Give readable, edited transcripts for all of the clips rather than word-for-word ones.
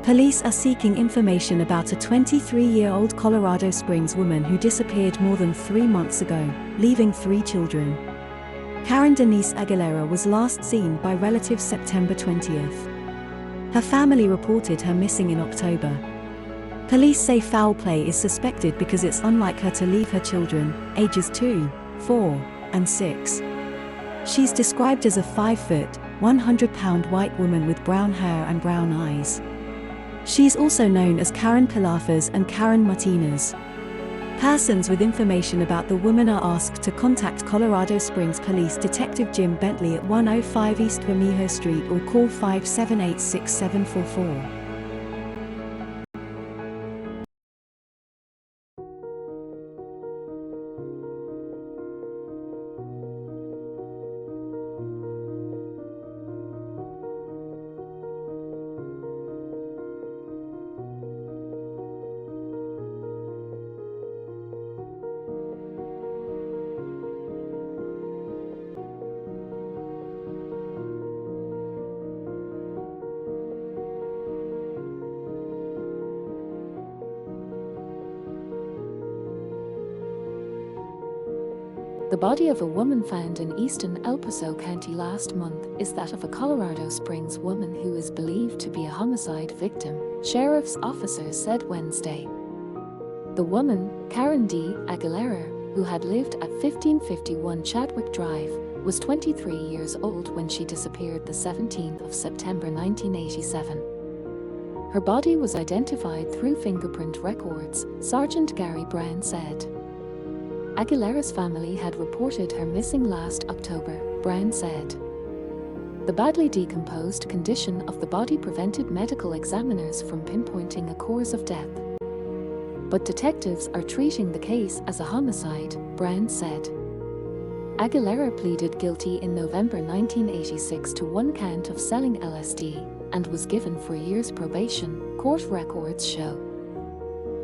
Police are seeking information about a 23-year-old Colorado Springs woman who disappeared more than 3 months ago, leaving 3 children. Karen Denise Aguilera was last seen by relatives September 20th. Her family reported her missing in October. Police say foul play is suspected because it's unlike her to leave her children, ages 2, 4, and 6. She's described as a 5-foot, 100-pound white woman with brown hair and brown eyes. She's also known as Karen Pilafers and Karen Martinez. Persons with information about the woman are asked to contact Colorado Springs Police Detective Jim Bentley at 105 East Vermejo Street or call 578-6744. The body of a woman found in eastern El Paso County last month is that of a Colorado Springs woman who is believed to be a homicide victim, sheriff's officers said Wednesday. The woman, Karen D. Aguilera, who had lived at 1551 Chadwick Drive, was 23 years old when she disappeared the 17th of September 1987. Her body was identified through fingerprint records, Sergeant Gary Brown said. Aguilera's family had reported her missing last October, Brown said. The badly decomposed condition of the body prevented medical examiners from pinpointing a cause of death. But detectives are treating the case as a homicide, Brown said. Aguilera pleaded guilty in November 1986 to 1 count of selling LSD and was given 4 years probation, court records show.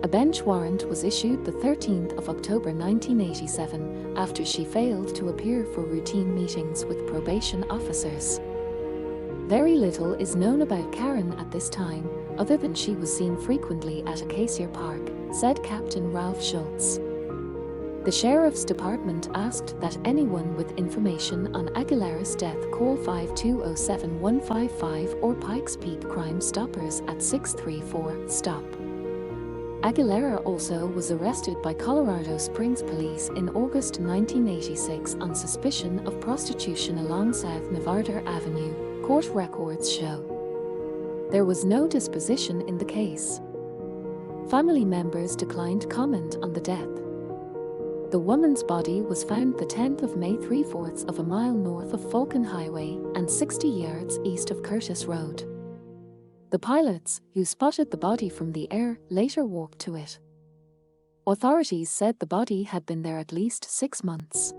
A bench warrant was issued the 13th of October 1987 after she failed to appear for routine meetings with probation officers. Very little is known about Karen at this time, other than she was seen frequently at Acacia Park, said Captain Ralph Schultz. The Sheriff's Department asked that anyone with information on Aguilera's death call 520-7155 or Pikes Peak Crime Stoppers at 634-STOP. Aguilera also was arrested by Colorado Springs police in August 1986 on suspicion of prostitution along South Nevada Avenue, court records show. There was no disposition in the case. Family members declined comment on the death. The woman's body was found the 10th of May 3/4 of a mile north of Falcon Highway and 60 yards east of Curtis Road. The pilots, who spotted the body from the air, later walked to it. Authorities said the body had been there at least 6 months.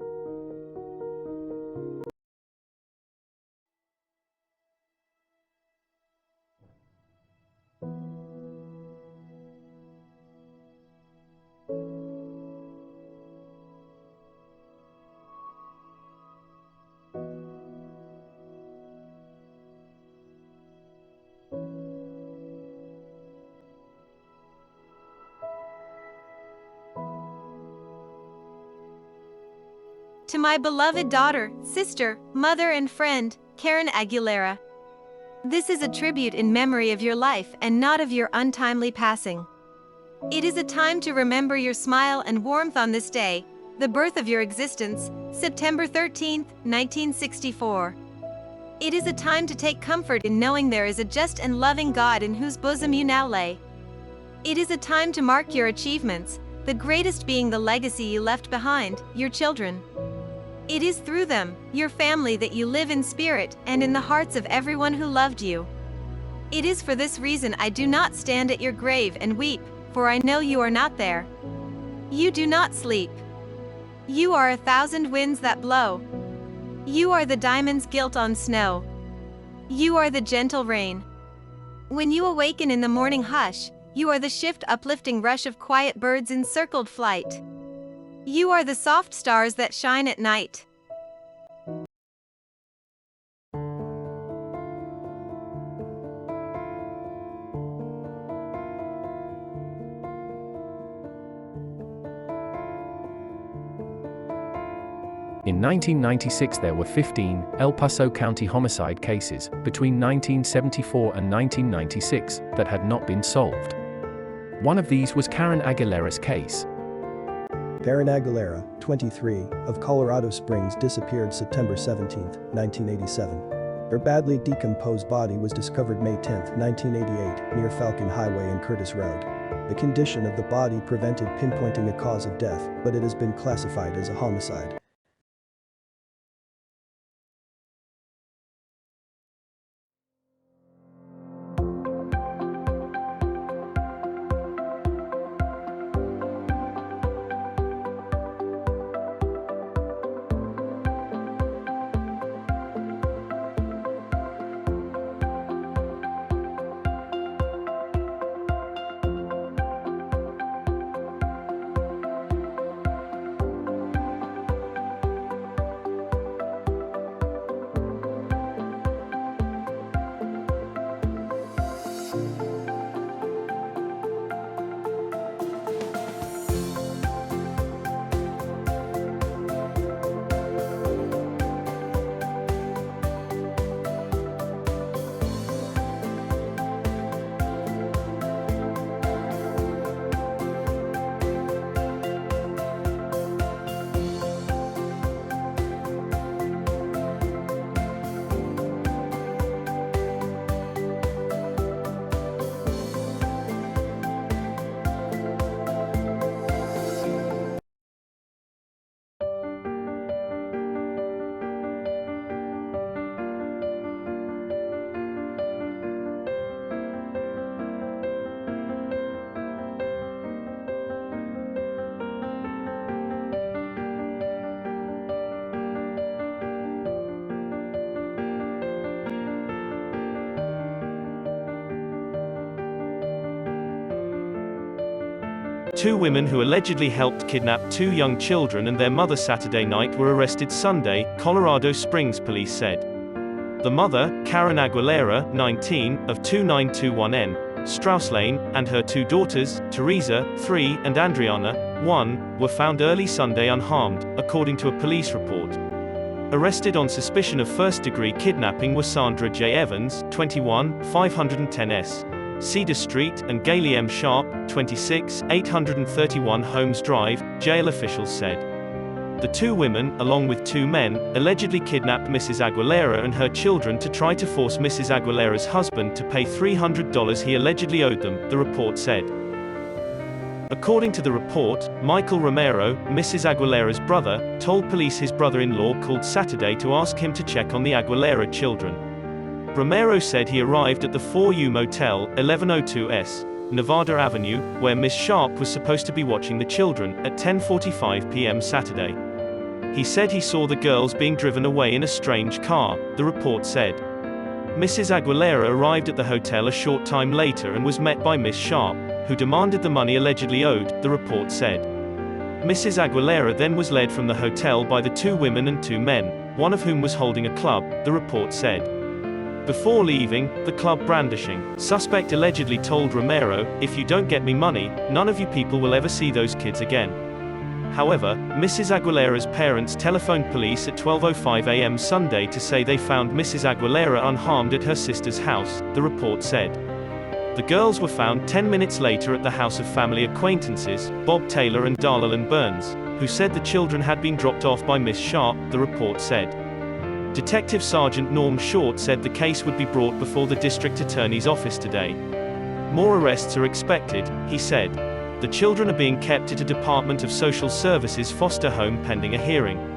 To my beloved daughter, sister, mother and friend, Karen Aguilera. This is a tribute in memory of your life and not of your untimely passing. It is a time to remember your smile and warmth on this day, the birth of your existence, September 13, 1964. It is a time to take comfort in knowing there is a just and loving God in whose bosom you now lay. It is a time to mark your achievements, the greatest being the legacy you left behind, your children. It is through them, your family, that you live in spirit and in the hearts of everyone who loved you. It is for this reason I do not stand at your grave and weep, for I know you are not there. You do not sleep. You are 1,000 winds that blow. You are the diamonds gilt on snow. You are the gentle rain. When you awaken in the morning hush, you are the shift uplifting rush of quiet birds in circled flight. You are the soft stars that shine at night. In 1996 there were 15 El Paso County homicide cases between 1974 and 1996 that had not been solved. One of these was Karen Aguilera's case. Karen Aguilera, 23, of Colorado Springs disappeared September 17, 1987. Her badly decomposed body was discovered May 10, 1988, near Falcon Highway and Curtis Road. The condition of the body prevented pinpointing a cause of death, but it has been classified as a homicide. Two women who allegedly helped kidnap two young children and their mother Saturday night were arrested Sunday, Colorado Springs police said. The mother, Karen Aguilera, 19, of 2921N, Strauss Lane, and her two daughters, Teresa, 3, and Adriana, 1, were found early Sunday unharmed, according to a police report. Arrested on suspicion of first-degree kidnapping were Sandra J. Evans, 21, 510S. Cedar Street, and Gailey M. Sharp, 26, 831 Holmes Drive, jail officials said. The two women, along with two men, allegedly kidnapped Mrs. Aguilera and her children to try to force Mrs. Aguilera's husband to pay $300 he allegedly owed them, the report said. According to the report, Michael Romero, Mrs. Aguilera's brother, told police his brother-in-law called Saturday to ask him to check on the Aguilera children. Romero said he arrived at the 4U Motel, 1102 S. Nevada Avenue, where Miss Sharp was supposed to be watching the children, at 10:45 p.m. Saturday. He said he saw the girls being driven away in a strange car, the report said. Mrs. Aguilera arrived at the hotel a short time later and was met by Miss Sharp, who demanded the money allegedly owed, the report said. Mrs. Aguilera then was led from the hotel by the two women and two men, one of whom was holding a club, the report said. Before leaving, the club brandishing, suspect allegedly told Romero, "If you don't get me money, none of you people will ever see those kids again." However, Mrs. Aguilera's parents telephoned police at 12:05 a.m. Sunday to say they found Mrs. Aguilera unharmed at her sister's house, the report said. The girls were found 10 minutes later at the house of family acquaintances, Bob Taylor and Darlene Burns, who said the children had been dropped off by Miss Sharp, the report said. Detective Sergeant Norm Short said the case would be brought before the district attorney's office today. More arrests are expected, he said. The children are being kept at a Department of Social Services foster home pending a hearing.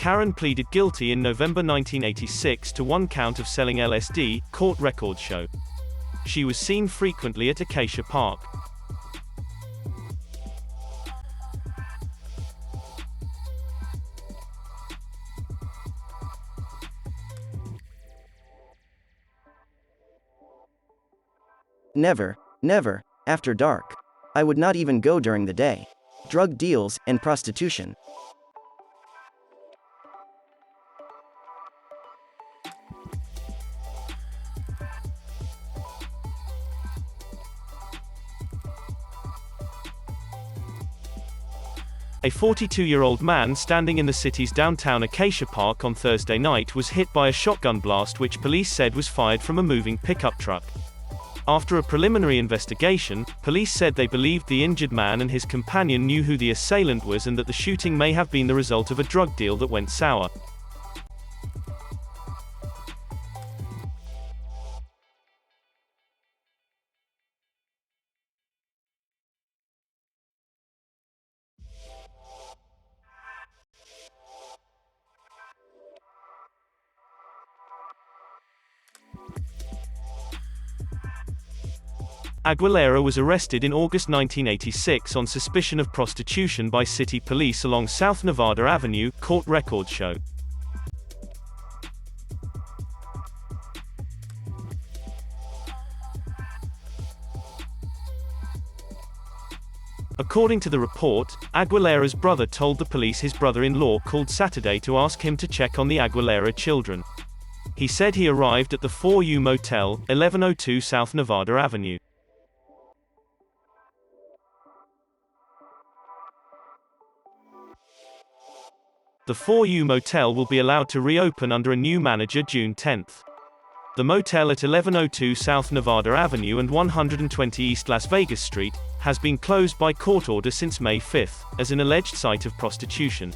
Karen pleaded guilty in November 1986 to one count of selling LSD, court records show. She was seen frequently at Acacia Park. Never, never, after dark. I would not even go during the day. Drug deals and prostitution. A 42-year-old man standing in the city's downtown Acacia Park on Thursday night was hit by a shotgun blast which police said was fired from a moving pickup truck. After a preliminary investigation, police said they believed the injured man and his companion knew who the assailant was and that the shooting may have been the result of a drug deal that went sour. Aguilera was arrested in August 1986 on suspicion of prostitution by city police along South Nevada Avenue, court records show. According to the report, Aguilera's brother told the police his brother-in-law called Saturday to ask him to check on the Aguilera children. He said he arrived at the 4U Motel, 1102 South Nevada Avenue. The 4U Motel will be allowed to reopen under a new manager June 10. The motel at 1102 South Nevada Avenue and 120 East Las Vegas Street has been closed by court order since May 5, as an alleged site of prostitution.